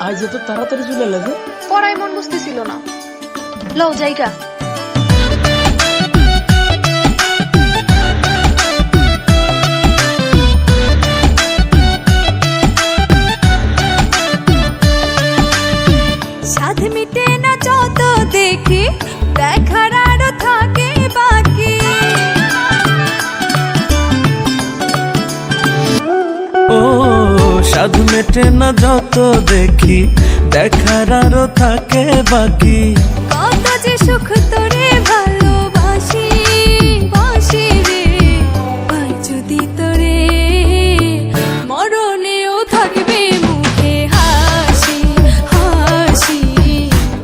আজ এত তাড়াতাড়ি চলে এলে যে? পড়াই মন বসতেছিল না। লও জায়গা। সাধ মিটে না যত দেখি, দেখার আরো থাকে বাকি। ও স্বাদ মেটে না যত দেখি, দেখার আরো থাকে বাকি। কত যে সুখ তোরে ভালোবাসি, বাসি রে পাই যদি তোরে, মরণেও থাকবে মুখে হাসি, হাসি।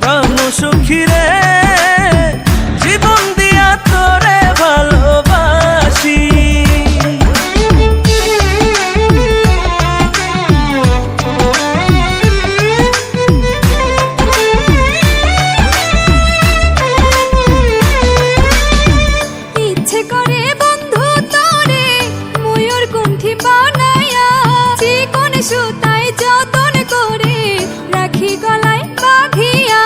প্রাণ সখী রে জীবন দিয়া তোরে ভালোবাসি। ইচ্ছে করে বন্ধু তোরে ময়ূর কুণ্ঠি বানায়া, চিকন সুতায় যতন করে রাখি গলায় বাঁধিয়া।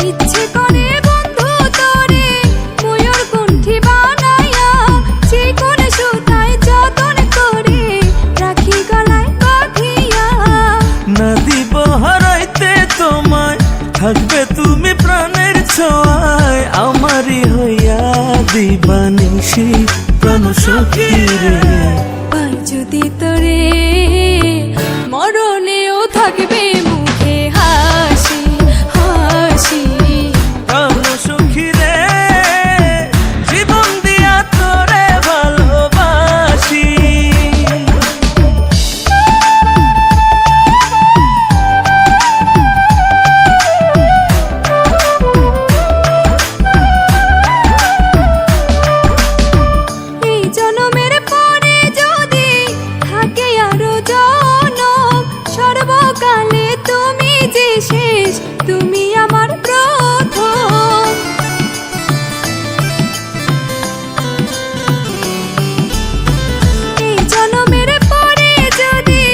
ইচ্ছে করে বন্ধু তোরে ময়ূর কুণ্ঠি বানায়া, চিকন সুতায় যতন করে রাখি গলায় বাঁধিয়া। না দিব হারাইতে তোমায়, থাকবে তুমি প্রাণের ছোঁয়ায়। আমারই হইয়া দিবানিশি প্রাণ সখী রে। পাই যদি তোরে, মরণেও থাকবে মুখে হাসি, হাসি। প্রাণ সখী রে জীবন দিয়া তোরে ভালোবাসি। এই জনমের পরে যদি থাকে আরো জনম, সর্বকালে তুমি যে শেষ, তুমি আমার প্রথম। এই জনমের পরে যদি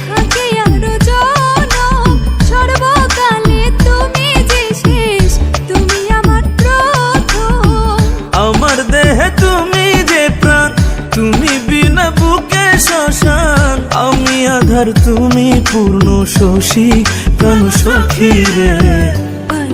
থাকে আরো জনম, সর্বকালে তুমি যে শেষ, তুমি আমার প্রথম। আমার দেহে তুমি যে প্রাণ, তুমি বিনা বুকে শ্মশান। আমি আধার তুমি পূর্ণ শশী প্রাণ সখী রে। পাই